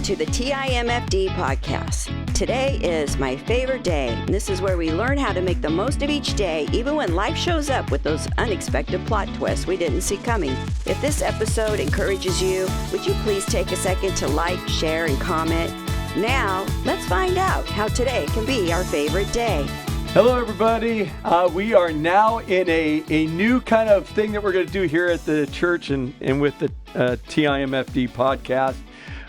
to the TIMFD podcast. Today is my favorite day, and this is where we learn how to make the most of each day, even when life shows up with those unexpected plot twists we didn't see coming. If this episode encourages you, would you please take a second to like, share, and comment? Now, let's find out how today can be our favorite day. Hello, everybody. We are now in a new kind of thing that we're going to do here at the church and with the TIMFD podcast,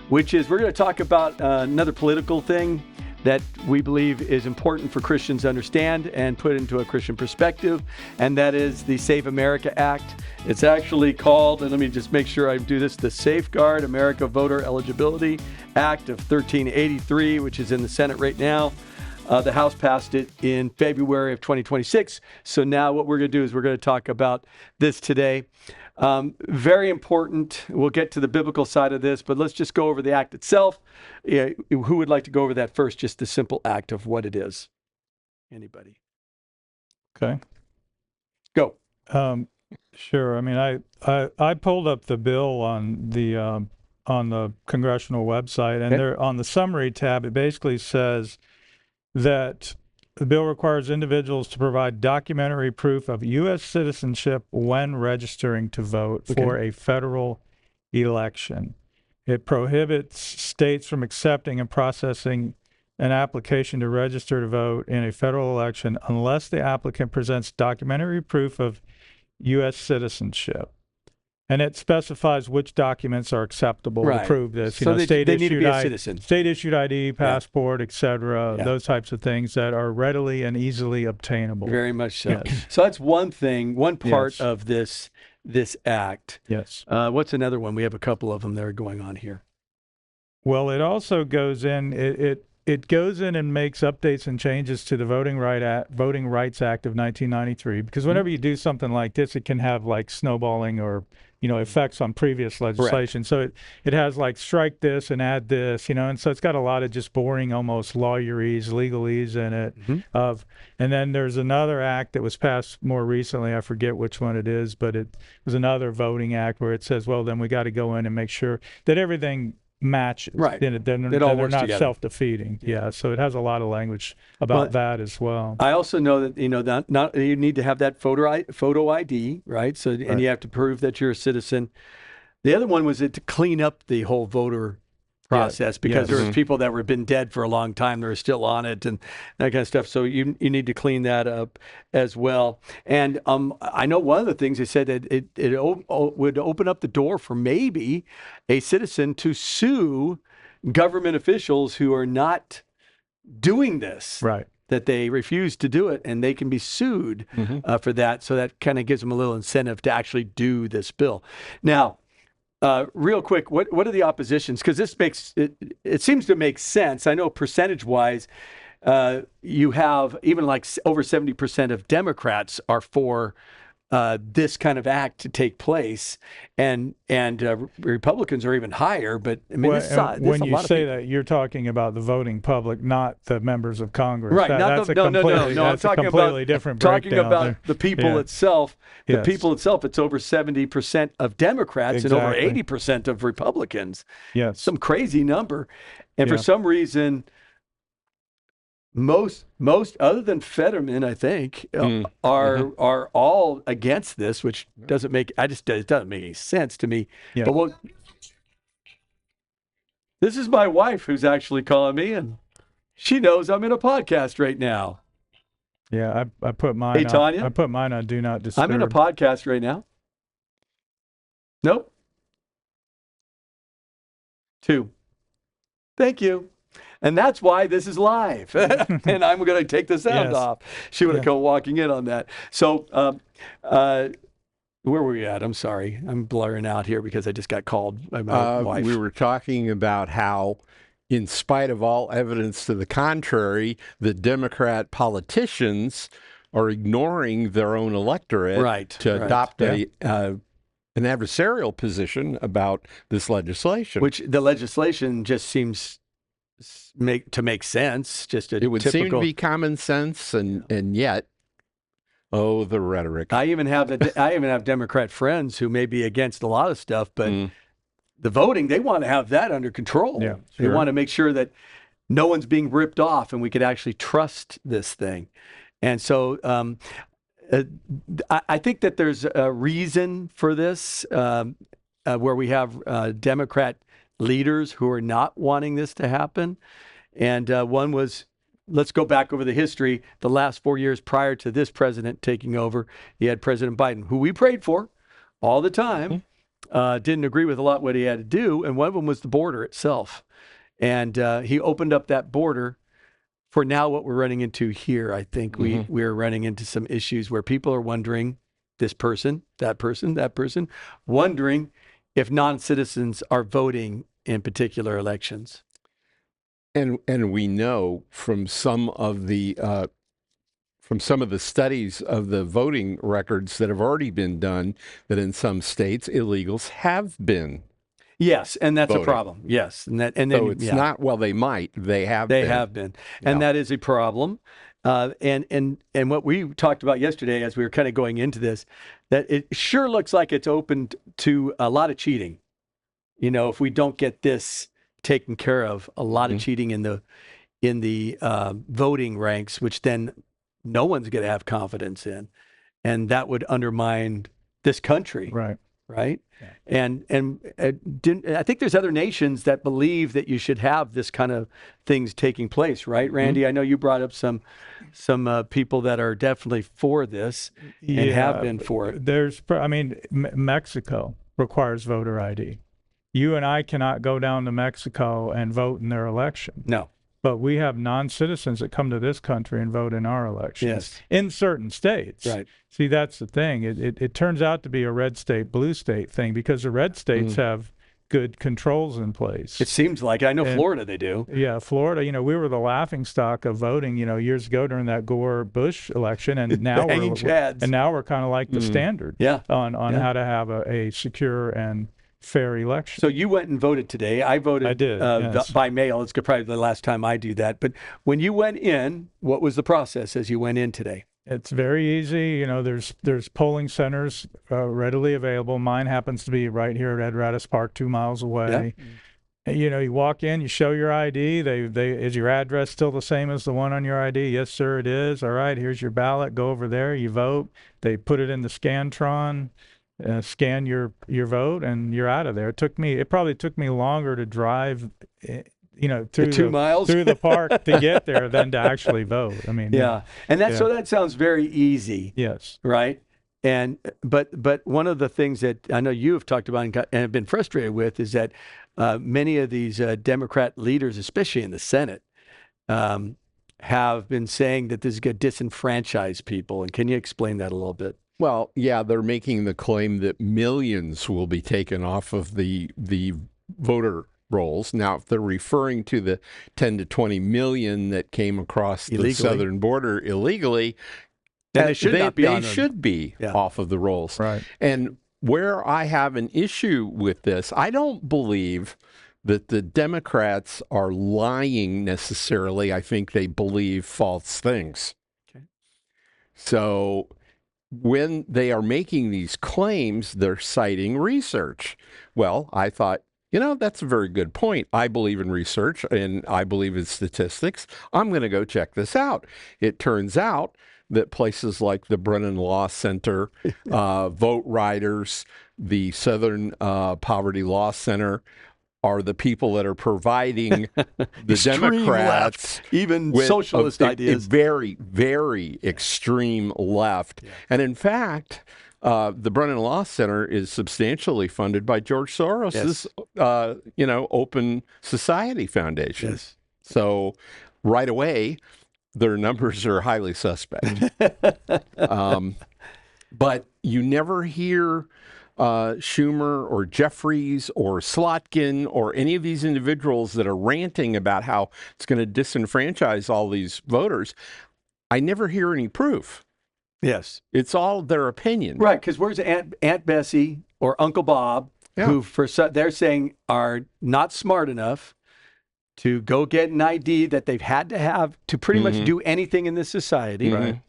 which is we're going to talk about another political thing that we believe is important for Christians to understand and put into a Christian perspective, and that is the Save America Act. It's actually called, and let me just make sure I do this, the Safeguard America Voter Eligibility Act of 1383, which is in the Senate right now. The House passed it in February of 2026. So now what we're going to do is we're going to talk about this today. Very important. We'll get to the biblical side of this, but let's just go over the act itself. Yeah, who would like to go over that first? Just the simple act of what it is. Anybody? Okay. Go. Sure. I mean, I pulled up the bill on the congressional website, and there on the summary tab, it basically says that the bill requires individuals to provide documentary proof of U.S. citizenship when registering to vote for a federal election. It prohibits states from accepting and processing an application to register to vote in a federal election unless the applicant presents documentary proof of U.S. citizenship. And it specifies which documents are acceptable to prove this. So they need to be a citizen. State-issued ID, passport, et cetera, those types of things that are readily and easily obtainable. Very much so. Yes. So that's one thing, one part of this act. Yes. What's another one? We have a couple of them that are going on here. Well, it also goes in, it goes in and makes updates and changes to the Voting Rights Act of 1993, because whenever you do something like this, it can have like snowballing or effects on previous legislation. Correct. So it has like strike this and add this, and so it's got a lot of just boring, almost lawyerese, legalese in it. And then there's another act that was passed more recently. I forget which one it is, but it was another voting act where it says, well, then we got to go in and make sure that everything matches. Right. They're works not together. Self-defeating. Yeah. So it has a lot of language about that as well. I also know that not you need to have that photo ID, right? So and you have to prove that you're a citizen. The other one was to clean up the whole voter process because there was people that were been dead for a long time that are still on it and that kind of stuff. So you need to clean that up as well. And I know one of the things they said that it would open up the door for maybe a citizen to sue government officials who are not doing this. Right. That they refuse to do it, and they can be sued for that. So that kind of gives them a little incentive to actually do this bill. Now, real quick, what are the oppositions? Because this makes it seems to make sense. I know percentage-wise, you have even like over 70% of Democrats are for this kind of act to take place, and Republicans are even higher. But I mean, when you say that, you're talking about the voting public, not the members of Congress. Right? No. I'm talking about different talking breakdown about there. the people itself. The people itself. It's over 70% of Democrats and over 80% of Republicans. Yes, some crazy number, and for some reason, most other than Fetterman, I think, are all against this, which doesn't make it doesn't make any sense to me. Yeah. But this is my wife who's actually calling me, and she knows I'm in a podcast right now. Yeah, I put mine. Hey, Tanya? I put mine on Do Not Disturb. I'm in a podcast right now. Nope. 2. Thank you. And that's why this is live. And I'm going to take the sound off. She would have come walking in on that. So where were we at? I'm sorry. I'm blurring out here because I just got called by my wife. We were talking about how, in spite of all evidence to the contrary, the Democrat politicians are ignoring their own electorate to adopt an adversarial position about this legislation. Which the legislation just seems to make sense. It would seem to be common sense, and yet, the rhetoric. I even have Democrat friends who may be against a lot of stuff, but the voting, they want to have that under control. Yeah, They sure. want to make sure that no one's being ripped off and we could actually trust this thing. And so I think that there's a reason for this where we have Democrat leaders who are not wanting this to happen. And one was, let's go back over the history. The last 4 years prior to this president taking over, you had President Biden, who we prayed for all the time, didn't agree with a lot what he had to do. And one of them was the border itself. And he opened up that border for now what we're running into here. I think we're running into some issues where people are wondering, this person, that person, wondering if non-citizens are voting in particular elections. And we know from some of the studies of the voting records that have already been done that in some states illegals have been. Yes, and that's voting. A problem. Yes, and then so it's not. Well, they might. They have. They have been, and that is a problem. And what we talked about yesterday, as we were kind of going into this, that it sure looks like it's open to a lot of cheating. You know, if we don't get this taken care of, a lot of cheating in the voting ranks, which then no one's going to have confidence in, and that would undermine this country. Right. Yeah. And I think there's other nations that believe that you should have this kind of things taking place, right, Randy? I know you brought up some people that are definitely for this and have been for it. Mexico requires voter ID. You and I cannot go down to Mexico and vote in their election. No. But we have non-citizens that come to this country and vote in our elections in certain states. Right. See, that's the thing. It turns out to be a red state, blue state thing because the red states have good controls in place. It seems like. I know Florida, they do. Yeah, Florida, we were the laughingstock of voting, years ago during that Gore-Bush election, and now we're kind of like the standard on how to have a secure and fair election. So you went and voted today. I voted. I did, yes. By mail. It's probably the last time I do that. But when you went in, what was the process as you went in today? It's very easy. There's polling centers readily available. Mine happens to be right here at Ed Radis Park, 2 miles away. Yeah. You walk in, you show your ID. Is your address still the same as the one on your ID? Yes, sir, it is. All right, here's your ballot. Go over there. You vote. They put it in the Scantron. Scan your vote and you're out of there. It probably took me longer to drive, through 2 miles through the park to get there than to actually vote. And so that sounds very easy. Yes. Right. And but one of the things that I know you have talked about and have been frustrated with is that many of these Democrat leaders, especially in the Senate, have been saying that this is going to disenfranchise people. And can you explain that a little bit? Well, yeah, they're making the claim that millions will be taken off of the voter rolls. Now, if they're referring to the 10 to 20 million that came across the southern border illegally, then they should be off of the rolls. Right. And where I have an issue with this, I don't believe that the Democrats are lying necessarily. I think they believe false things. Okay. So when they are making these claims, they're citing research. Well, I thought, that's a very good point. I believe in research and I believe in statistics. I'm going to go check this out. It turns out that places like the Brennan Law Center, Vote Riders, the Southern Poverty Law Center, are the people that are providing the Democrats left, even with socialist ideas. Very, very extreme left. Yeah. And in fact, the Brennan Law Center is substantially funded by George Soros's, Open Society Foundation. Yes. So right away, their numbers are highly suspect. But you never hear Schumer or Jeffries or Slotkin or any of these individuals that are ranting about how it's going to disenfranchise all these voters. I never hear any proof. Yes. It's all their opinion. Right, because where's Aunt Bessie or Uncle Bob, who they're saying are not smart enough to go get an ID that they've had to have to pretty much do anything in this society. Right.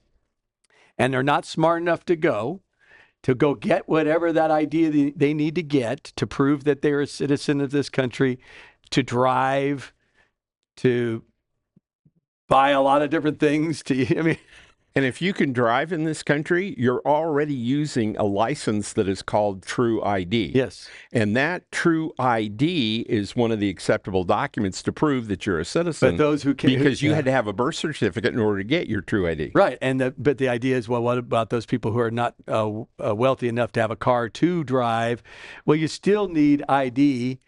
And they're not smart enough to go. to go get whatever that ID they need to get to prove that they're a citizen of this country, to drive, to buy a lot of different things. And if you can drive in this country, you're already using a license that is called True ID. Yes. And that True ID is one of the acceptable documents to prove that you're a citizen. But those who can't, because you had to have a birth certificate in order to get your True ID. Right. But the idea is, well, what about those people who are not wealthy enough to have a car to drive? Well, you still need ID.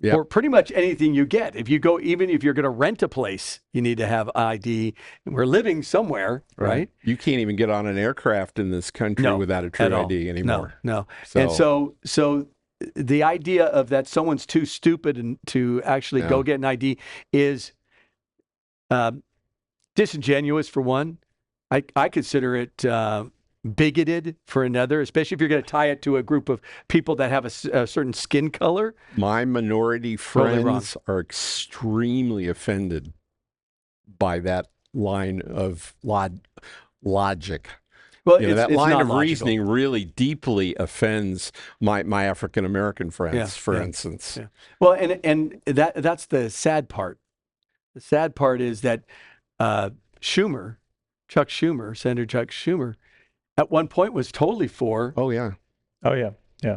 Yep. Or pretty much anything you get. Even if you're going to rent a place, you need to have ID. We're living somewhere, right? You can't even get on an aircraft in this country without a True ID anymore. No. And so the idea of that someone's too stupid to actually go get an ID is disingenuous, for one. I consider it bigoted for another, especially if you're going to tie it to a group of people that have a certain skin color. My minority friends are extremely offended by that line of logic. Well, that line of reasoning really deeply offends my African American friends, for instance. Yeah. Well, and that's the sad part. The sad part is that Senator Chuck Schumer, at one point was totally for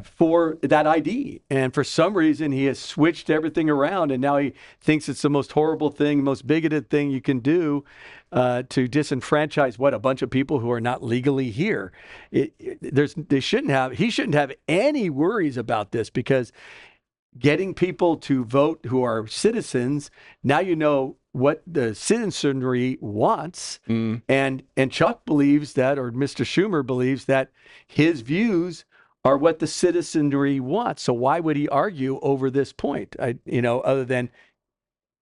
for that ID. And for some reason, he has switched everything around, and now he thinks it's the most horrible thing, most bigoted thing you can do to disenfranchise a bunch of people who are not legally here. He shouldn't have any worries about this, because getting people to vote who are citizens, now you know what the citizenry wants. And Chuck believes that, or Mr. Schumer believes that his views are what the citizenry wants. So why would he argue over this point? Other than,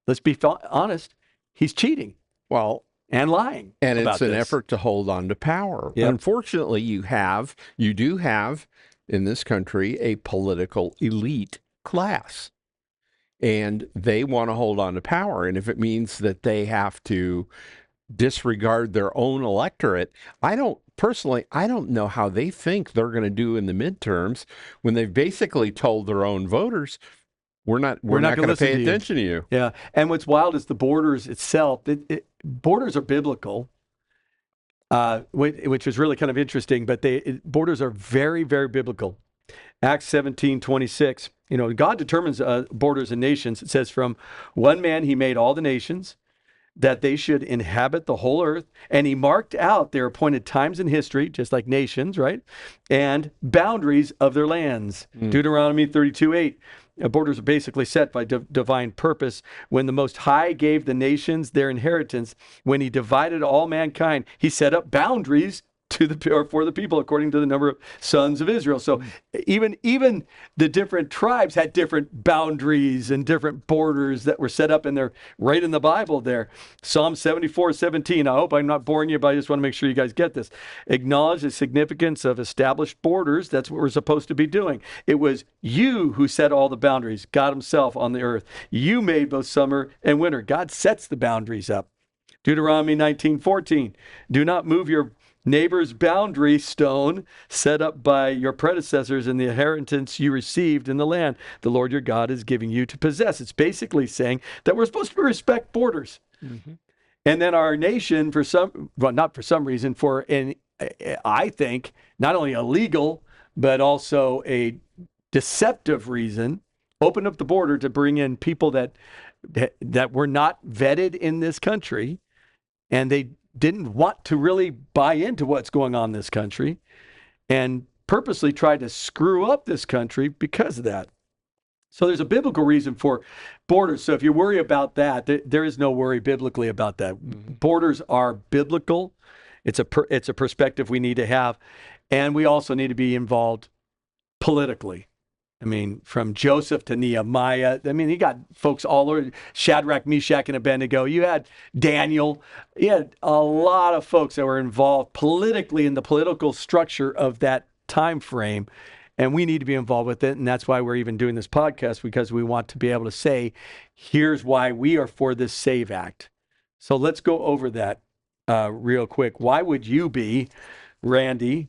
let's be honest, he's cheating. Well, and lying. And it's an effort to hold on to power. Yep. Unfortunately, you do have in this country a political elite class. And they want to hold on to power. And if it means that they have to disregard their own electorate, I don't know how they think they're going to do in the midterms when they've basically told their own voters, we're not going to pay attention to you. Yeah. And what's wild is the borders itself. Borders are biblical, which is really kind of interesting, but borders are very, very biblical. Acts 17:26. God determines borders and nations. It says, from one man he made all the nations, that they should inhabit the whole earth. And he marked out their appointed times in history, just like nations, right? And boundaries of their lands. Deuteronomy 32:8. Borders are basically set by divine purpose. When the Most High gave the nations their inheritance, when he divided all mankind, he set up boundaries for the people according to the number of sons of Israel. So even the different tribes had different boundaries and different borders that were set up right in the Bible there. Psalm 74:17. I hope I'm not boring you, but I just want to make sure you guys get this. Acknowledge the significance of established borders. That's what we're supposed to be doing. It was you who set all the boundaries, God himself on the earth. You made both summer and winter. God sets the boundaries up. Deuteronomy 19:14. Do not move your neighbor's boundary stone set up by your predecessors in the inheritance you received in the land the Lord your God is giving you to possess. It's basically saying that we're supposed to respect borders. Mm-hmm. And then our nation, not for some reason, I think, not only a legal, but also a deceptive reason, opened up the border to bring in people that were not vetted in this country, and they didn't want to really buy into what's going on in this country, and purposely tried to screw up this country because of that. So there's a biblical reason for borders. So if you worry about that, there is no worry biblically about that. Mm-hmm. Borders are biblical. It's a perspective we need to have, and we also need to be involved politically. I mean, from Joseph to Nehemiah. I mean, you got folks all over, Shadrach, Meshach, and Abednego. You had Daniel. You had a lot of folks that were involved politically in the political structure of that time frame. And we need to be involved with it. And that's why we're even doing this podcast, because we want to be able to say, here's why we are for this SAVE Act. So let's go over that real quick. Why would you be, Randy,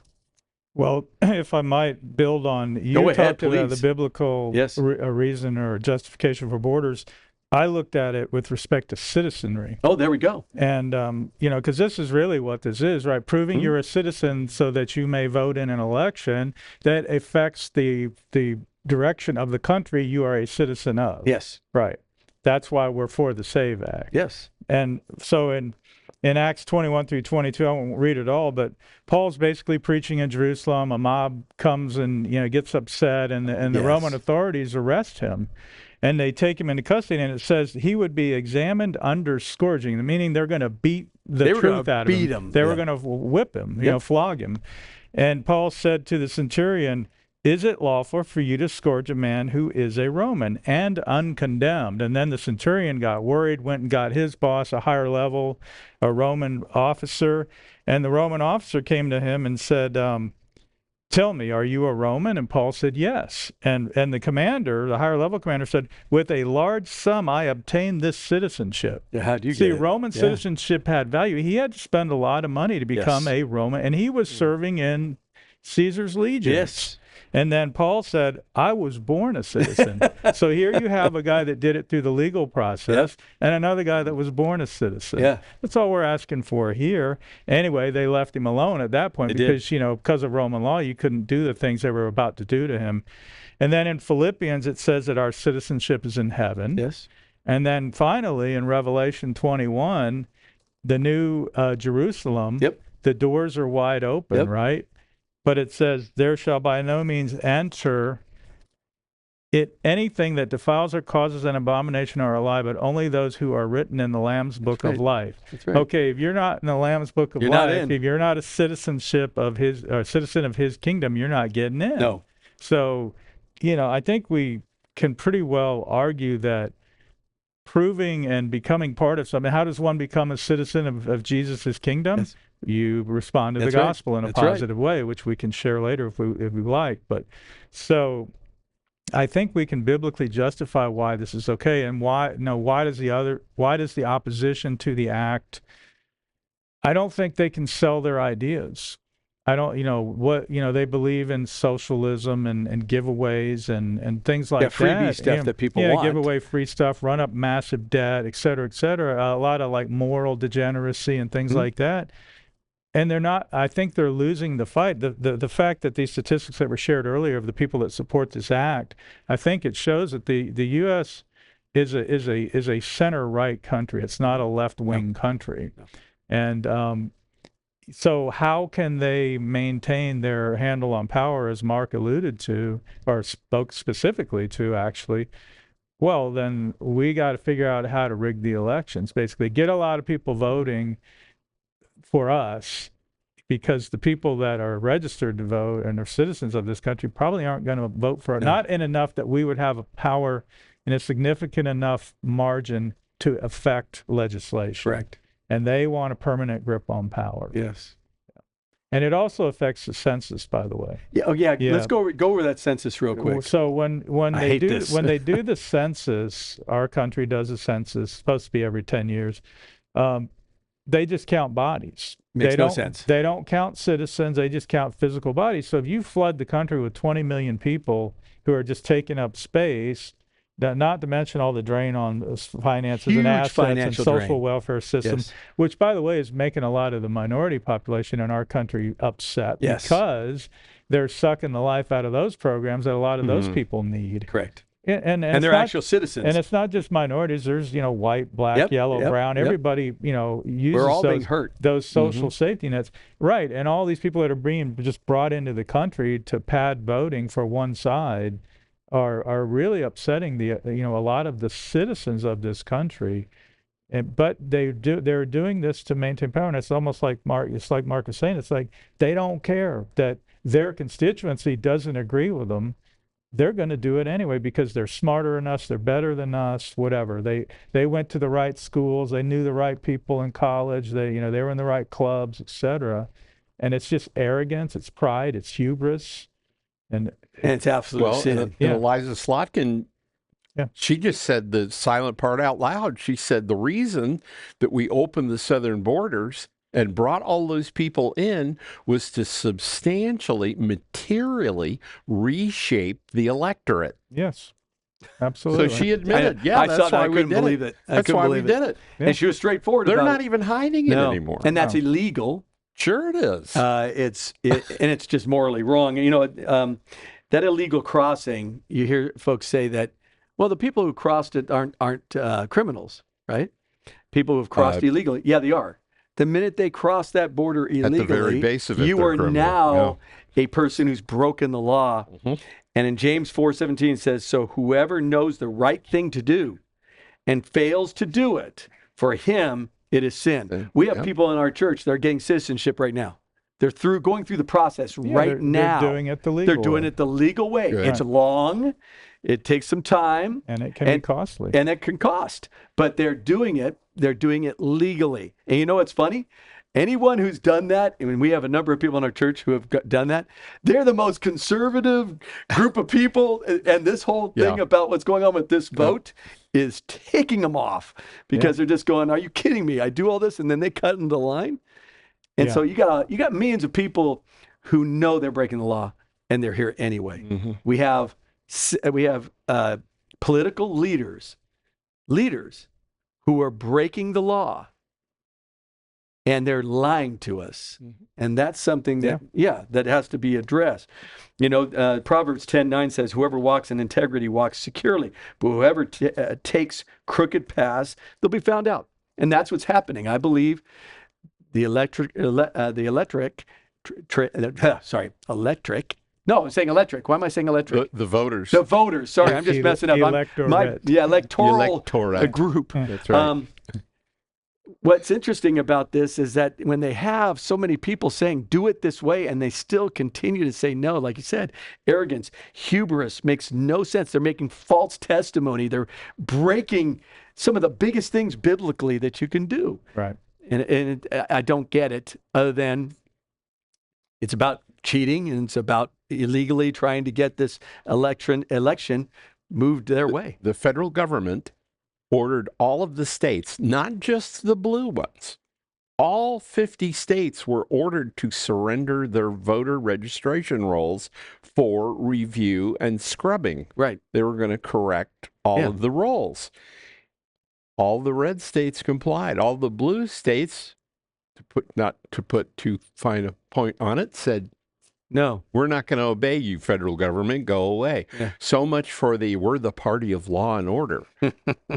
Well, if I might build on, you Go ahead, talked about the please. biblical Yes. reason or justification for borders. I looked at it with respect to citizenry. Oh, there we go. And, because this is really what this is, right? Proving you're a citizen so that you may vote in an election that affects the direction of the country you are a citizen of. Yes. Right. That's why we're for the SAVE Act. Yes. And so in Acts 21 through 22, I won't read it all, but Paul's basically preaching in Jerusalem. A mob comes and gets upset, and the Roman authorities arrest him, and they take him into custody. And it says he would be examined under scourging, meaning they're going to beat the truth out of him. They were going to whip him, flog him. And Paul said to the centurion, "Is it lawful for you to scourge a man who is a Roman and uncondemned?" And then the centurion got worried, went and got his boss, a higher level, a Roman officer. And the Roman officer came to him and said, "Tell me, are you a Roman?" And Paul said, "Yes." And the commander, the higher level commander, said, "With a large sum I obtained this citizenship." Yeah, how do you See, get it? Roman citizenship had value. He had to spend a lot of money to become a Roman, and he was serving in Caesar's legions. Yes. And then Paul said, "I was born a citizen." So here you have a guy that did it through the legal process and another guy that was born a citizen. Yeah. That's all we're asking for here. Anyway, they left him alone at that point because of Roman law, you couldn't do the things they were about to do to him. And then in Philippians, it says that our citizenship is in heaven. Yes. And then finally in Revelation 21, the new Jerusalem, the doors are wide open, right? But it says, "There shall by no means enter it anything that defiles or causes an abomination or a lie, but only those who are written in the Lamb's book of life." That's right. Okay, if you're not in the Lamb's book of life, if you're not a citizenship of his or citizen of his kingdom, you're not getting in. No. So, I think we can pretty well argue that proving and becoming part of something. How does one become a citizen of Jesus' kingdom? Yes. You respond to the gospel in a positive way, which we can share later if we like. But so I think we can biblically justify why this is okay, and why does the opposition to the act? I don't think they can sell their ideas. I don't, they believe in socialism and giveaways and things like that. Freebie stuff that people want. Give away free stuff, run up massive debt, et cetera, et cetera. A lot of like moral degeneracy and things like that. And they're not. I think they're losing the fight. The fact that these statistics that were shared earlier of the people that support this act, I think it shows that the U.S. is a center right country. It's not a left wing country, and so how can they maintain their handle on power, as Mark alluded to or spoke specifically to, actually? Well, then we got to figure out how to rig the elections. Basically, get a lot of people voting for us, because the people that are registered to vote and are citizens of this country probably aren't going to vote for it. Not in enough that we would have a power in a significant enough margin to affect legislation. Correct. And they want a permanent grip on power. Yes. And it also affects the census, by the way. Yeah. Oh, yeah. Let's go over that census real quick. So when they do the census, our country does a census, supposed to be every 10 years. They just count bodies. Makes no sense. They don't count citizens. They just count physical bodies. So if you flood the country with 20 million people who are just taking up space, not to mention all the drain on finances and assets and social welfare system, which, by the way, is making a lot of the minority population in our country upset because they're sucking the life out of those programs that a lot of those people need. Correct. And they're actual citizens. And it's not just minorities. There's, white, black, yellow, brown. Everybody, uses We're all being hurt. Those social safety nets. Right. And all these people that are being just brought into the country to pad voting for one side are really upsetting a lot of the citizens of this country. But they're doing this to maintain power. And it's almost like Mark was saying, it's like they don't care that their constituency doesn't agree with them. They're going to do it anyway because they're smarter than us, they're better than us, whatever. They went to the right schools, they knew the right people in college, they were in the right clubs, etc. And it's just arrogance, it's pride, it's hubris, and it's absolute sin. And Eliza Slotkin, she just said the silent part out loud. She said the reason that we opened the southern borders and brought all those people in was to substantially, materially reshape the electorate. Yes. Absolutely. So she admitted, that's why we did it. That's why we did it. Yeah. And she was straightforward about it. They're not even hiding it anymore. And that's illegal. Sure it is. And it's just morally wrong. You know, that illegal crossing, you hear folks say that, well, the people who crossed it aren't criminals, right? People who have crossed illegally. Yeah, they are. The minute they cross that border illegally, at the very base of it, you are criminal. now a person who's broken the law. Mm-hmm. And in James 4:17 says, so whoever knows the right thing to do and fails to do it, for him it is sin. We have people in our church that are getting citizenship right now. They're going through the process now. They're doing it the legal way. They're doing it the legal way. Good. It's long. It takes some time. And it can be costly. And it can cost. But they're doing it legally. And you know what's funny? Anyone who's done that, I mean, we have a number of people in our church who have done that, they're the most conservative group of people. And this whole thing about what's going on with this vote is taking them off because they're just going, are you kidding me? I do all this, and then they cut in the line. And so you got millions of people who know they're breaking the law, and they're here anyway. Mm-hmm. We have political leaders who are breaking the law, and they're lying to us. Mm-hmm. And that's something that has to be addressed. You know, Proverbs 10:9 says, whoever walks in integrity walks securely, but whoever takes crooked paths, they'll be found out. And that's what's happening. I believe the electric. No, I'm saying electric. Why am I saying electric? The voters. The voters. Sorry, I'm just messing up. Electoral group. That's right. What's interesting about this is that when they have so many people saying, do it this way, and they still continue to say no, like you said, arrogance, hubris makes no sense. They're making false testimony. They're breaking some of the biggest things biblically that you can do. Right. And I don't get it, other than it's about cheating and it's about illegally trying to get this election moved their way. The federal government ordered all of the states, not just the blue ones, all 50 states were ordered to surrender their voter registration rolls for review and scrubbing. Right. They were going to correct all of the rolls. All the red states complied. All the blue states, to find a point on it, said, no, we're not going to obey you, federal government. Go away. Yeah. So much for we're the party of law and order.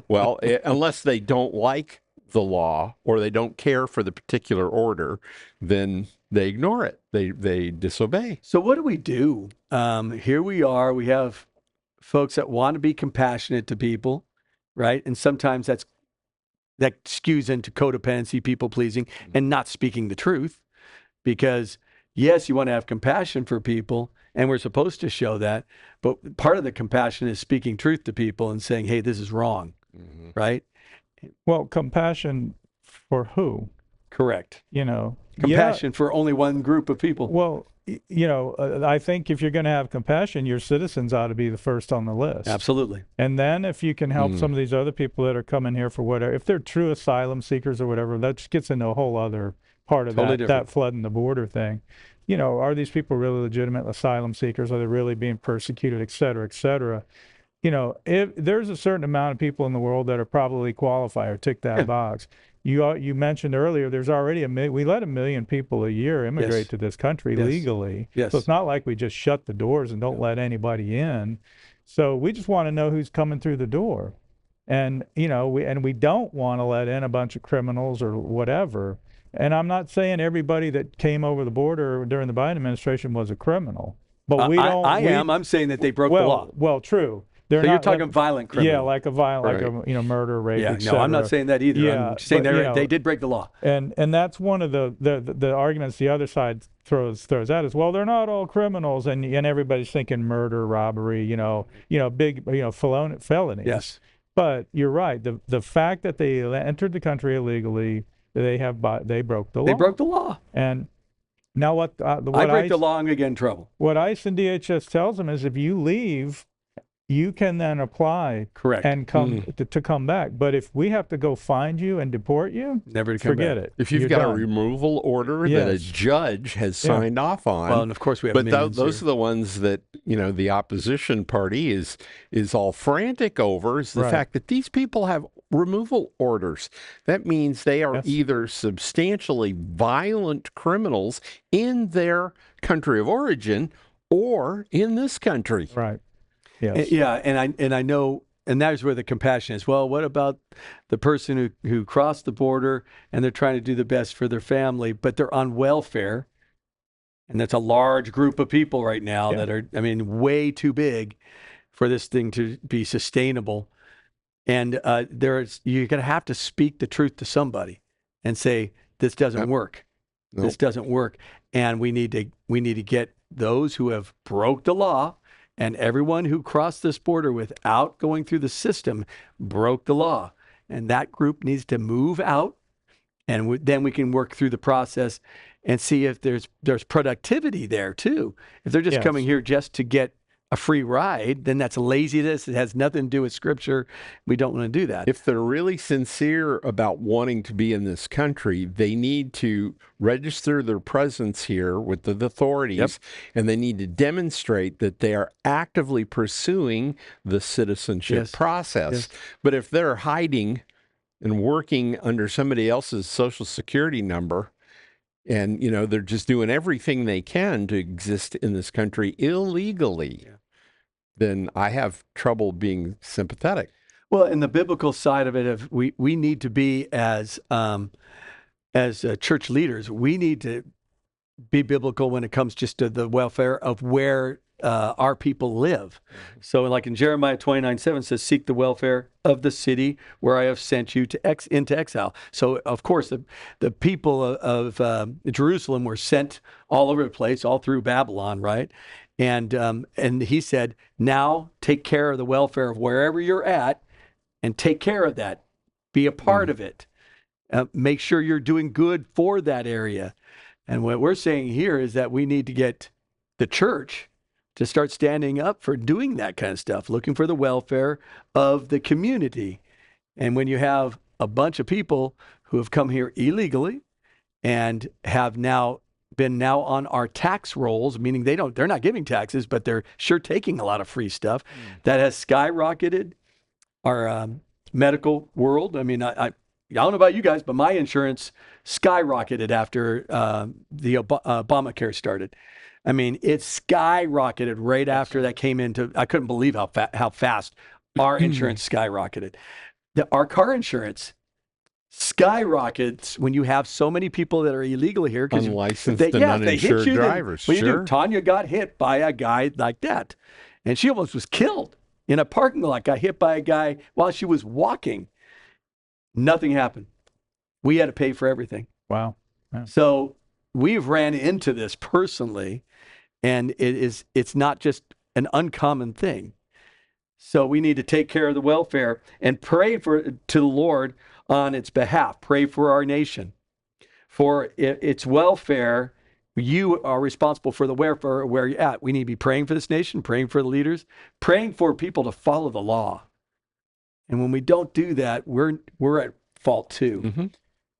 Well, unless they don't like the law or they don't care for the particular order, then they ignore it. They disobey. So what do we do? Here we are. We have folks that want to be compassionate to people, right? And sometimes that skews into codependency, people pleasing, and not speaking the truth, because yes, you want to have compassion for people, and we're supposed to show that, but part of the compassion is speaking truth to people and saying, hey, this is wrong, right? Well, compassion for who? Correct. You know, compassion for only one group of people. Well, you know, I think if you're going to have compassion, your citizens ought to be the first on the list. Absolutely. And then if you can help some of these other people that are coming here for whatever, if they're true asylum seekers or whatever, that just gets into a whole other part of that flooding the border thing. You know, are these people really legitimate asylum seekers? Are they really being persecuted, et cetera, et cetera? You know, if there's a certain amount of people in the world that are probably qualified or tick that box. You mentioned earlier, there's already we let 1 million people a year immigrate to this country legally. Yes. So it's not like we just shut the doors and don't let anybody in. So we just want to know who's coming through the door. And, you know, we don't want to let in a bunch of criminals or whatever. And I'm not saying everybody that came over the border during the Biden administration was a criminal. But we don't. I'm saying that they broke the law. Well, true. So you're talking violent criminal. Yeah, like a murder, rape, et cetera. No, I'm not saying that either. Yeah, I'm saying they did break the law. And that's one of the arguments the other side throws out is, well, they're not all criminals, and everybody's thinking murder, robbery, big felonies. Yes. But you're right. The fact that they entered the country illegally, they broke the law. They broke the law. And now what I break the law, I'm going to get in trouble. What ICE and DHS tells them is if you leave, you can then apply Correct. and come to come back. But if we have to go find you and deport you, never to come forget back. it. If you've You're got done. a removal order that a judge has signed off on, well, and of course we have but millions those here. are the ones that the opposition party is all frantic over, is the fact that these people have removal orders. That means they are either substantially violent criminals in their country of origin or in this country. Right. Yes. Yeah, and I know, and that's where the compassion is. Well, what about the person who crossed the border and they're trying to do the best for their family, but they're on welfare, and that's a large group of people right now that are, way too big for this thing to be sustainable. And you're going to have to speak the truth to somebody and say, this doesn't work. Nope. This doesn't work. And we need to get those who have broke the law, and everyone who crossed this border without going through the system broke the law. And that group needs to move out, and then we can work through the process and see if there's productivity there too. If they're just coming here just to get a free ride, then that's laziness. It has nothing to do with Scripture. We don't want to do that. If they're really sincere about wanting to be in this country, they need to register their presence here with the authorities, and they need to demonstrate that they are actively pursuing the citizenship process. Yes. But if they're hiding and working under somebody else's Social Security number, and they're just doing everything they can to exist in this country illegally, then I have trouble being sympathetic. Well, in the biblical side of it, we need to be as church leaders, we need to be biblical when it comes just to the welfare of where our people live. So like in Jeremiah 29:7 says, seek the welfare of the city where I have sent you into exile. So of course the people of Jerusalem were sent all over the place, all through Babylon, right? And he said, now take care of the welfare of wherever you're at, and take care of that. Be a part of it. Make sure you're doing good for that area. And what we're saying here is that we need to get the church to start standing up for doing that kind of stuff, looking for the welfare of the community. And when you have a bunch of people who have come here illegally and have now been on our tax rolls, meaning they're not giving taxes, but they're sure taking a lot of free stuff, that has skyrocketed our medical world. I don't know about you guys, but my insurance skyrocketed after the Obamacare started. It skyrocketed right after that came into. I couldn't believe how fast our insurance skyrocketed. Our car insurance skyrockets when you have so many people that are illegal here. Unlicensed and uninsured drivers. Tanya got hit by a guy like that, and she almost was killed in a parking lot. Got hit by a guy while she was walking. Nothing happened. We had to pay for everything. Wow. Yeah. So we've ran into this personally, and it's not just an uncommon thing. So we need to take care of the welfare and pray to the Lord on its behalf. Pray for our nation. For its welfare, you are responsible for the welfare where you're at. We need to be praying for this nation, praying for the leaders, praying for people to follow the law. And when we don't do that, we're at fault too. Mm-hmm.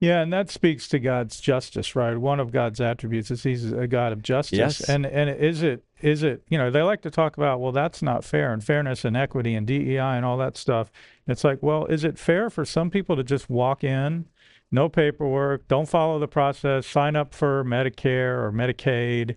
Yeah, and that speaks to God's justice, right? One of God's attributes is He's a God of justice. Yes. And is it? They like to talk about, well, that's not fair, and fairness and equity and DEI and all that stuff. It's like, well, is it fair for some people to just walk in, no paperwork, don't follow the process, sign up for Medicare or Medicaid,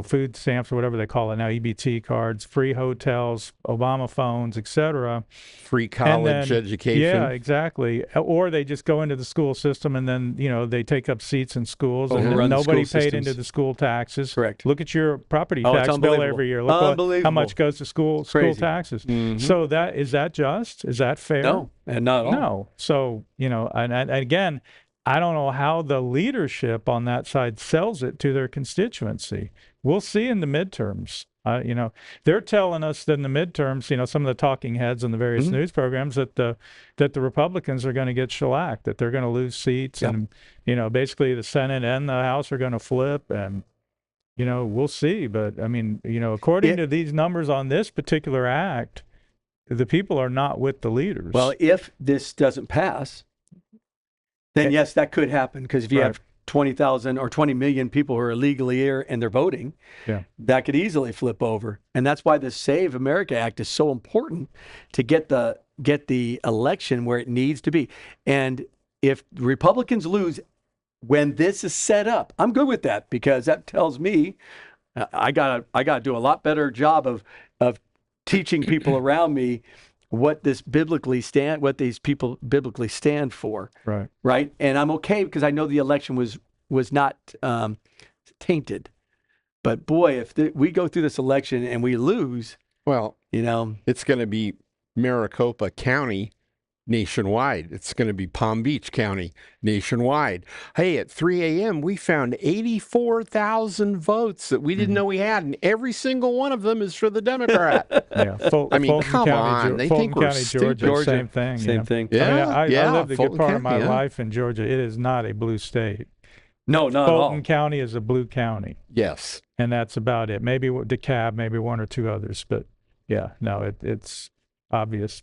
food stamps or whatever they call it now, EBT cards, free hotels, Obama phones, etc. Free college education. Yeah, exactly. Or they just go into the school system and then, they take up seats in schools and nobody paid into the school taxes. Correct. Look at your property tax bill every year. Look how much goes to school taxes. Mm-hmm. So is that just? Is that fair? No, and not at all. No. So, and again, I don't know how the leadership on that side sells it to their constituency. We'll see in the midterms. They're telling us that in the midterms, some of the talking heads in the various news programs that the Republicans are going to get shellacked, that they're going to lose seats, and basically the Senate and the House are going to flip, and we'll see. But according to these numbers on this particular act, the people are not with the leaders. Well, if this doesn't pass, then yes, that could happen. Because if you have 20,000 or 20 million people who are illegally here and they're voting, that could easily flip over. And that's why the Save America Act is so important to get the election where it needs to be. And if Republicans lose when this is set up, I'm good with that, because that tells me I gotta do a lot better job of teaching people around me what these people biblically stand for. Right. And I'm okay because I know the election was not tainted. But boy, if we go through this election and we lose, well, it's going to be Maricopa County nationwide. It's going to be Palm Beach County nationwide. Hey, at 3 a.m., we found 84,000 votes that we didn't know we had, and every single one of them is for the Democrat. Fulton come County, on. They Fulton think we're County, stupid. Georgia, same thing. Same thing. Yeah, I lived a good part of my County, life in Georgia. It is not a blue state. No, not at all. Fulton County is a blue county. Yes. And that's about it. Maybe DeKalb, maybe one or two others. But yeah, no, it's obvious.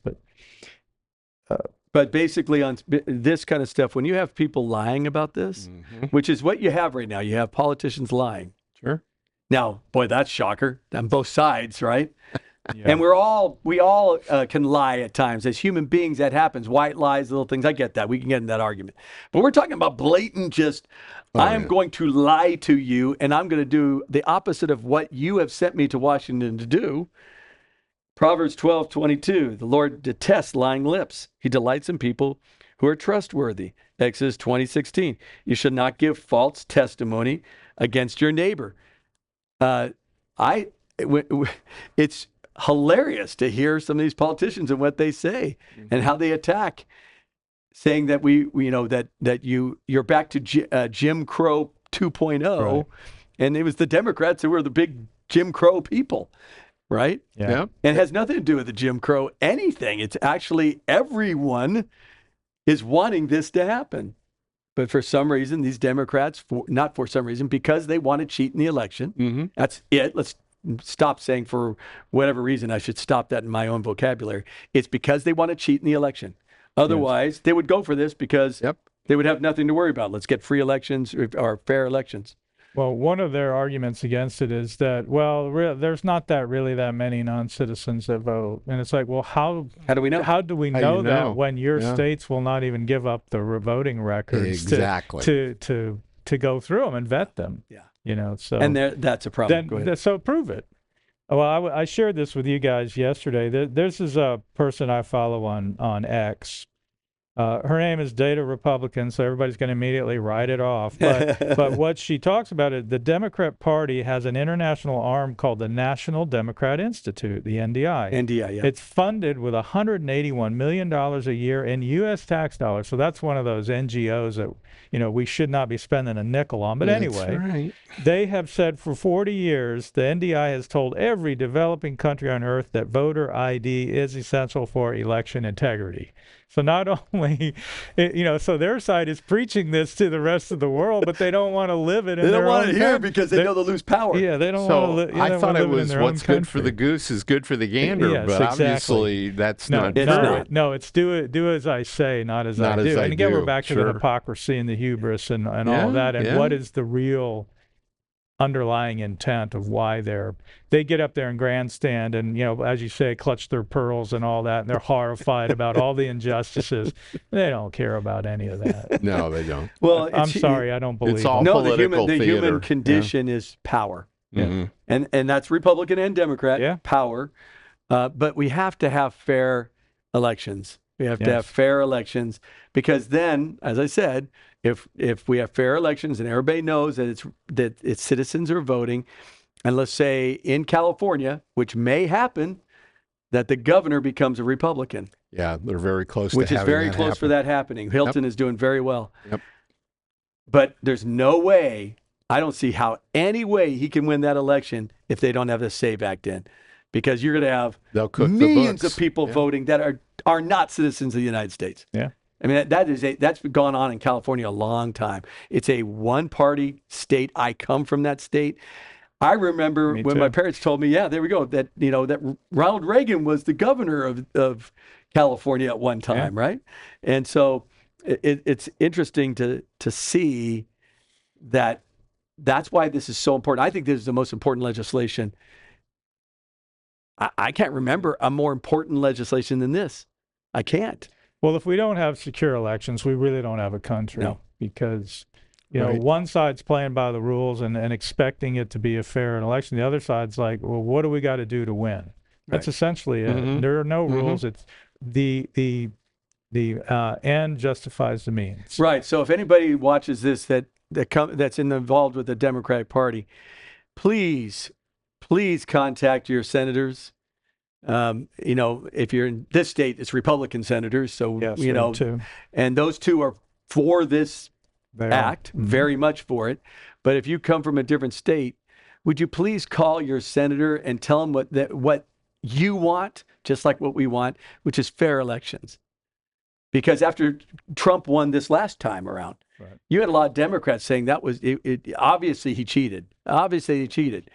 But basically on this kind of stuff, when you have people lying about this, which is what you have right now, you have politicians lying. Sure. Now, boy, that's shocker on both sides, right? And we all can lie at times. As human beings, that happens. White lies, little things. I get that. We can get in that argument. But we're talking about blatant I am going to lie to you, and I'm going to do the opposite of what you have sent me to Washington to do. Proverbs 12:22, the Lord detests lying lips. He delights in people who are trustworthy. Exodus 20:16, you should not give false testimony against your neighbor. It's hilarious to hear some of these politicians and what they say and how they attack, saying that you're back to Jim Crow 2.0, and it was the Democrats who were the big Jim Crow people. Right? Yeah. And it has nothing to do with the Jim Crow anything. It's actually everyone is wanting this to happen. But for some reason, these Democrats, because they want to cheat in the election. That's it. Let's stop saying for whatever reason. I should stop that in my own vocabulary. It's because they want to cheat in the election. Otherwise, they would go for this because they would have nothing to worry about. Let's get free elections or fair elections. Well, one of their arguments against it is that, there's not really that many non-citizens that vote. And it's like, well, how do we know? How do we know that when your states will not even give up the voting records to go through them and vet them? Yeah. So and that's a problem. So prove it. Well, I shared this with you guys yesterday. This is a person I follow on X. Her name is Data Republican, so everybody's going to immediately write it off. But what she talks about is the Democrat Party has an international arm called the National Democrat Institute, the NDI. NDI, yeah. It's funded with $181 million a year in U.S. tax dollars. So that's one of those NGOs that we should not be spending a nickel on. But anyway, they have said for 40 years, the NDI has told every developing country on earth that voter ID is essential for election integrity. So not only, so their side is preaching this to the rest of the world, but they don't want to live it in their own country. They don't want to hear because they know they'll lose power. Yeah, they don't want to live. I thought it was what's good for the goose is good for the gander, but obviously that's not true. No, it's do as I say, not as I do. And again, we're back to the hypocrisy and the hubris and all of that. And what is the real underlying intent of why they get up there and grandstand and, as you say, clutch their pearls and all that, and they're horrified about all the injustices. They don't care about any of that. No, they don't. Well, I'm sorry, I don't believe it's all the human condition is power. And that's Republican and Democrat power. But we have to have fair elections. We have to have fair elections because then, as I said, if we have fair elections and everybody knows that its citizens are voting, and let's say in California, which may happen, that the governor becomes a Republican. Yeah, they're very close to which is very close for that happening. Hilton is doing very well. But there's no way, I don't see how any way he can win that election if they don't have the SAVE Act in. Because you're going to have millions of people voting that are not citizens of the United States. Yeah. I mean, that's gone on in California a long time. It's a one-party state. I come from that state. I remember when my parents told me, yeah, there we go, that that Ronald Reagan was the governor of California at one time, right? And so it's interesting to see that that's why this is so important. I think this is the most important legislation. I can't remember a more important legislation than this. I can't. Well, if we don't have secure elections, we really don't have a country. No. Because one side's playing by the rules and expecting it to be a fair election. The other side's like, well, what do we got to do to win? That's essentially it. There are no rules. It's the end justifies the means. Right. So if anybody watches this that's involved with the Democratic Party, please contact your senators. If you're in this state, it's Republican senators. So too. And those two are for this act, very much for it. But if you come from a different state, would you please call your senator and tell them what you want, just like what we want, which is fair elections. Because after Trump won this last time around, you had a lot of Democrats saying that was obviously he cheated. Obviously he cheated.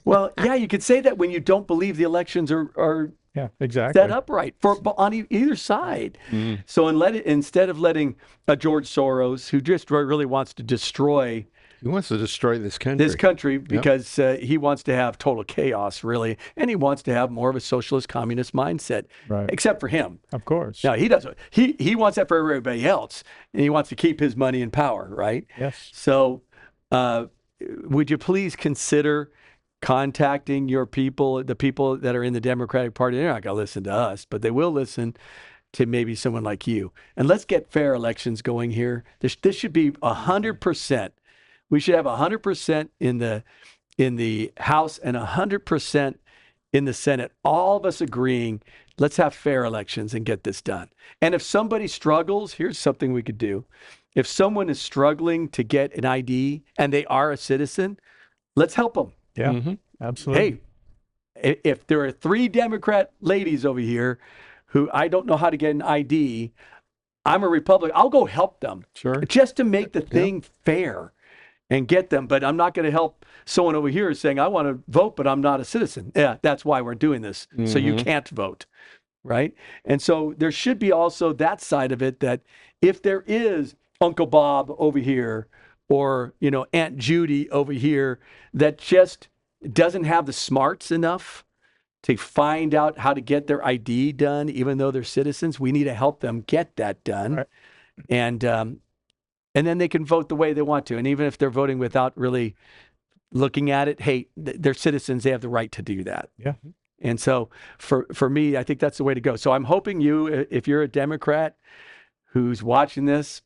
Well, yeah, you could say that when you don't believe the elections are set up right on either side. So instead of letting George Soros, who just really wants to destroy. He wants to destroy this country. This country because he wants to have total chaos, really, and he wants to have more of a socialist communist mindset. Right. Except for him, of course. Now he doesn't. He wants that for everybody else, and he wants to keep his money and power, right? Yes. So, would you please consider contacting your people, the people that are in the Democratic Party? They're not going to listen to us, but they will listen to maybe someone like you. And let's get fair elections going here. This should be 100%. We should have 100% in the House and 100% in the Senate. All of us agreeing, let's have fair elections and get this done. And if somebody struggles, here's something we could do. If someone is struggling to get an ID and they are a citizen, let's help them. Yeah, absolutely. Hey, if there are 3 Democrat ladies over here who I don't know how to get an ID, I'm a Republican. I'll go help them. Sure. Just to make the thing fair and get them. But I'm not going to help someone over here saying, I want to vote, but I'm not a citizen. Yeah, that's why we're doing this. So you can't vote, right? And so there should be also that side of it, that if there is Uncle Bob over here or, Aunt Judy over here that just doesn't have the smarts enough to find out how to get their ID done, even though they're citizens, we need to help them get that done. Right. And then they can vote the way they want to. And even if they're voting without really looking at it, hey, they're citizens. They have the right to do that. Yeah. And so for me, I think that's the way to go. So I'm hoping if you're a Democrat who's watching this,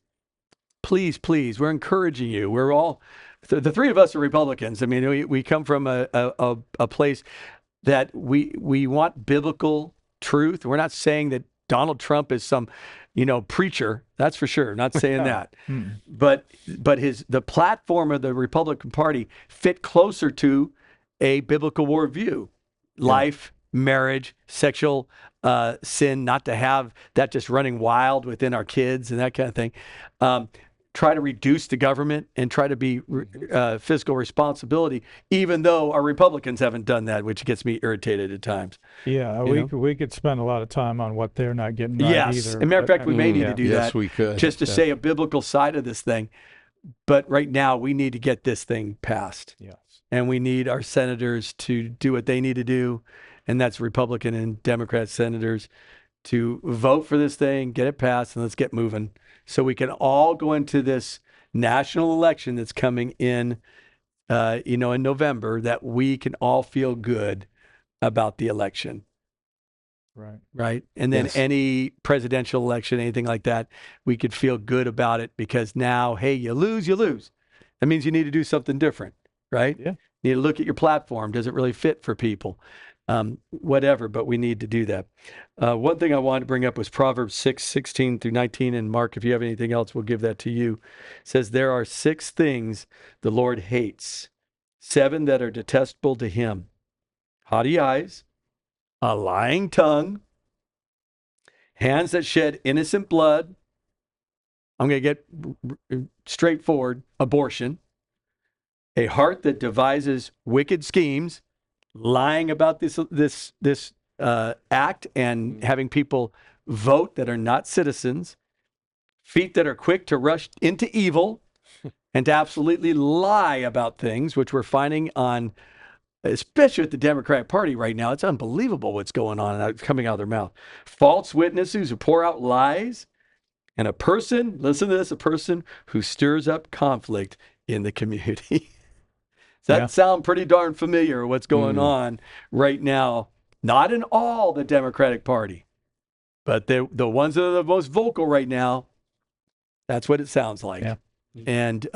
please, we're encouraging you. We're all, the 3 of us are Republicans. I mean, we come from a place that we want biblical truth. We're not saying that Donald Trump is some, preacher. That's for sure. Not saying that. But the platform of the Republican Party fit closer to a biblical worldview. Life, marriage, sexual sin, not to have that just running wild within our kids and that kind of thing. Try to reduce the government and try to be fiscal responsibility, even though our Republicans haven't done that, which gets me irritated at times. Yeah, we could spend a lot of time on what they're not getting right either. As a matter of fact, we may need to do that. Yes, we could. Just to say a biblical side of this thing. But right now, we need to get this thing passed. Yes. And we need our senators to do what they need to do, and that's Republican and Democrat senators, to vote for this thing, get it passed, and let's get moving. So we can all go into this national election that's coming in, in November, that we can all feel good about the election. Right. And then any presidential election, anything like that, we could feel good about it because now, hey, you lose. That means you need to do something different, right? Yeah. You need to look at your platform. Does it really fit for people? Whatever, but we need to do that. One thing I wanted to bring up was Proverbs 6:16 through 19. And Mark, if you have anything else, we'll give that to you. It says, there are 6 things the Lord hates, 7 that are detestable to him: haughty eyes, a lying tongue, hands that shed innocent blood. I'm going to get straightforward: abortion, a heart that devises wicked schemes, lying about this act and having people vote that are not citizens, feet that are quick to rush into evil and to absolutely lie about things, which we're finding on, especially with the Democratic Party right now. It's unbelievable what's going on coming out of their mouth. False witnesses who pour out lies, and a person, listen to this, a person who stirs up conflict in the community. Does that sound pretty darn familiar, what's going on right now? Not in all the Democratic Party, but the ones that are the most vocal right now, that's what it sounds like. Yeah. And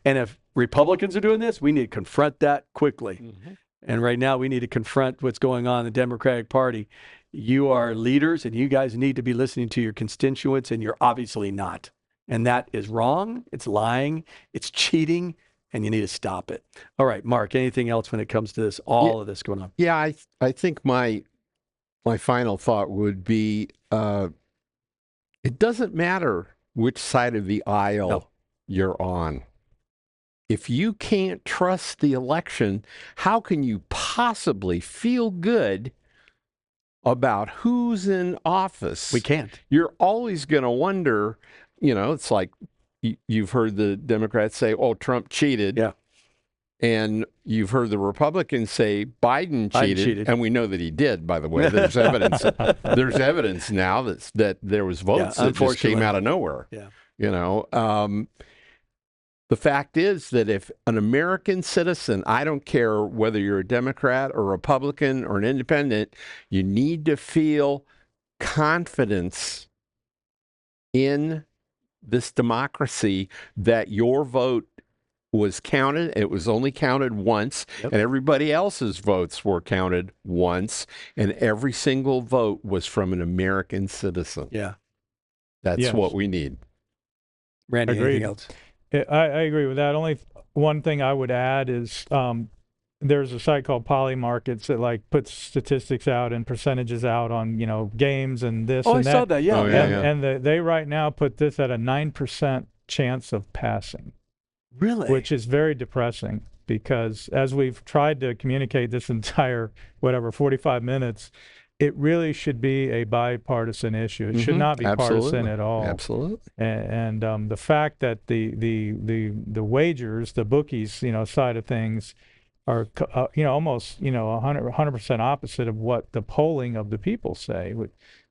if Republicans are doing this, we need to confront that quickly. Mm-hmm. And right now we need to confront what's going on in the Democratic Party. You are leaders, and you guys need to be listening to your constituents, and you're obviously not. And that is wrong. It's lying. It's cheating. And you need to stop it. All right, Mark, anything else when it comes to this, all of this going on? Yeah, I think my final thought would be it doesn't matter which side of the aisle you're on. If you can't trust the election, how can you possibly feel good about who's in office? We can't. You're always going to wonder, it's like, you've heard the Democrats say, "Oh, Trump cheated." Yeah. And you've heard the Republicans say Biden cheated. And we know that he did, by the way. There's evidence. There's evidence now that there was votes that just came out of nowhere. Yeah. The fact is that if an American citizen, I don't care whether you're a Democrat or Republican or an independent, you need to feel confidence in this democracy that your vote was counted. It was only counted once, and everybody else's votes were counted once, and every single vote was from an American citizen. Yeah. That's what we need. Randy, anything else? I agree with that. Only one thing I would add is there's a site called Polymarkets that puts statistics out and percentages out on games and this and that. I saw that. Yeah. And they right now put this at a 9% chance of passing. Really? Which is very depressing, because as we've tried to communicate this entire 45 minutes, it really should be a bipartisan issue. It should not be partisan at all. Absolutely. And the fact that the wagers, the bookies, side of things are, almost, 100% opposite of what the polling of the people say.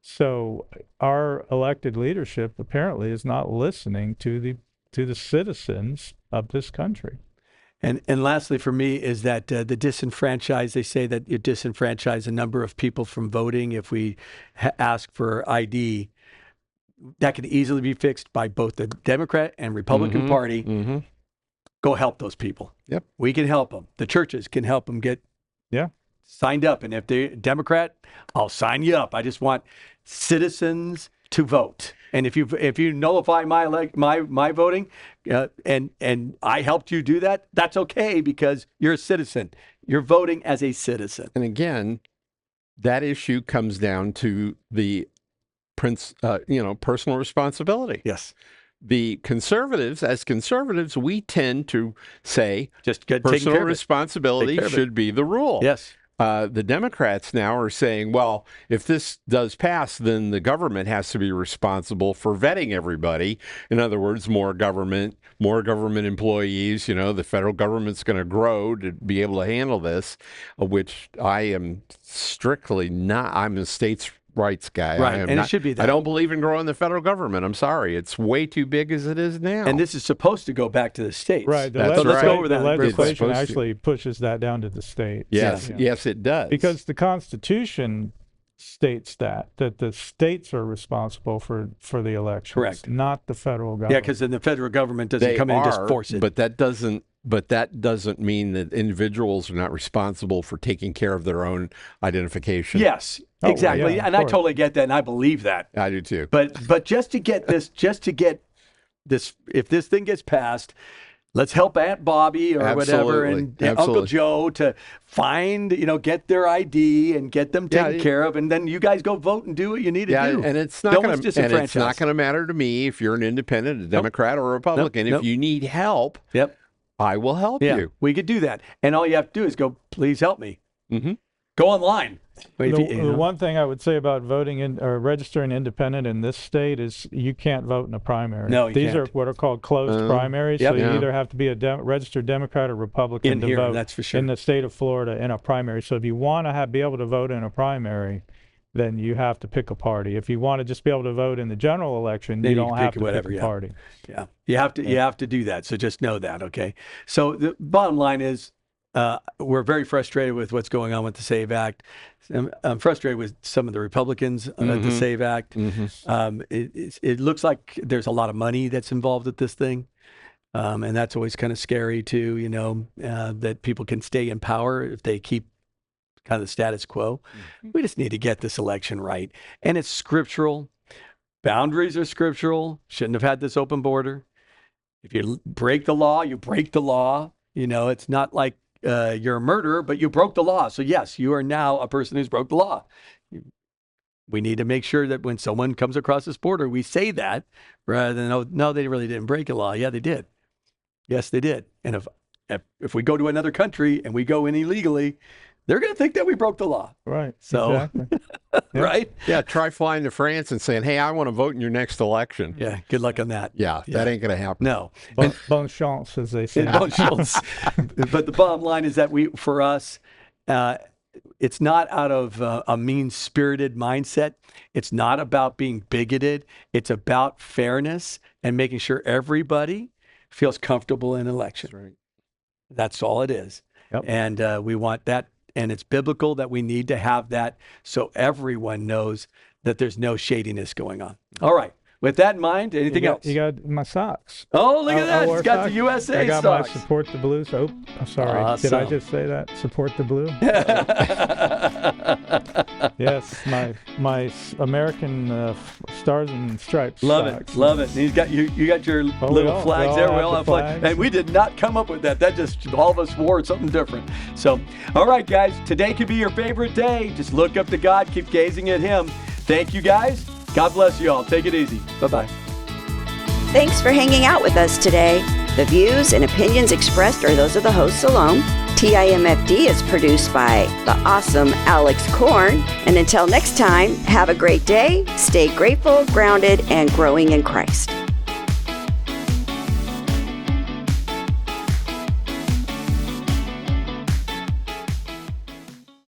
So our elected leadership apparently is not listening to the citizens of this country. And lastly, for me, is that the disenfranchised, they say that you disenfranchise a number of people from voting if we ask for ID. That can easily be fixed by both the Democrat and Republican Party. Mm-hmm. Go help those people. Yep. We can help them. The churches can help them get signed up. And if they're Democrat, I'll sign you up. I just want citizens to vote. And if you nullify my voting, and I helped you do that, that's okay, because you're a citizen. You're voting as a citizen. And again, that issue comes down to the personal responsibility. Yes. The conservatives, we tend to say just personal responsibility should be the rule. Yes. The Democrats now are saying, well, if this does pass, then the government has to be responsible for vetting everybody. In other words, more government employees. The federal government's going to grow to be able to handle this, which I am strictly not. I'm a states' rights guy. Right, and it should be that. I don't believe in growing the federal government. I'm sorry. It's way too big as it is now. And this is supposed to go back to the states. Right. Let's go over that. The legislation actually pushes that down to the states. Yes. Yes, it does. Because the Constitution states that the states are responsible for the elections. Correct. Not the federal government. Yeah, because then the federal government doesn't come in and just force it. But that doesn't mean that individuals are not responsible for taking care of their own identification. Yes, exactly. And I totally get that, and I believe that. I do too. But just to get this, if this thing gets passed, let's help Aunt Bobby or whatever and Uncle Joe to find, get their ID and get them taken care of, and then you guys go vote and do what you need to do. And it's not going to matter to me if you're an independent, a Democrat, or a Republican. If you need help. Yep. I will help Yeah, you. we could do that. And all you have to do is go, please help me. Mm-hmm. Go online. The one thing I would say about voting in or registering independent in this state is you can't vote in a primary. No, you These can't. are what are called closed primaries. Yep. So you either have to be a registered Democrat or Republican In to here, vote that's for sure. in the state of Florida in a primary. So if you want to be able to vote in a primary, then you have to pick a party. If you want to just be able to vote in the general election, Then you you don't can have pick to whatever, pick a yeah. party. Yeah, you have to do that. So just know that, okay? So the bottom line is, we're very frustrated with what's going on with the SAVE Act. I'm frustrated with some of the Republicans at the SAVE Act. It looks like there's a lot of money that's involved with this thing, and that's always kind of scary too. You know, that people can stay in power if they keep kind of the status quo. We just need to get this election right, and it's scriptural. Boundaries are scriptural. Shouldn't have had this open border. If you break the law, you break the law. You know, it's not like you're a murderer, but you broke the law. So yes, you are now a person who's broke the law. We need to make sure that when someone comes across this border, we say that rather than, oh, no, they really didn't break a law. Yeah, they did. Yes, they did. And if we go to another country and we go in illegally, they're going to think that we broke the law. Right. So, exactly. right? Yeah, try flying to France and saying, hey, I want to vote in your next election. Yeah, good luck on that. Yeah, that ain't going to happen. No. Bonne chance, as they say. Bonne chance. But the bottom line is that for us, it's not out of a mean-spirited mindset. It's not about being bigoted. It's about fairness and making sure everybody feels comfortable in an election. That's right. That's all it is. Yep. And we want that. And it's biblical that we need to have that so everyone knows that there's no shadiness going on. All right. With that in mind, anything else? You got my socks. Oh, look at that. He's He's got the USA I got socks. my Support the Blues. Oh, I'm sorry. Awesome. Did I just say that? Support the Blue? Yes, my American Stars and Stripes Love socks. it. Love it. And you got your little flags there. We all have flags. And we did not come up with that. That just, all of us wore something different. So, all right, guys, today could be your favorite day. Just look up to God. Keep gazing at Him. Thank you, guys. God bless you all. Take it easy. Bye-bye. Thanks for hanging out with us today. The views and opinions expressed are those of the hosts alone. TIMFD is produced by the awesome Alex Korn. And until next time, have a great day, stay grateful, grounded, and growing in Christ.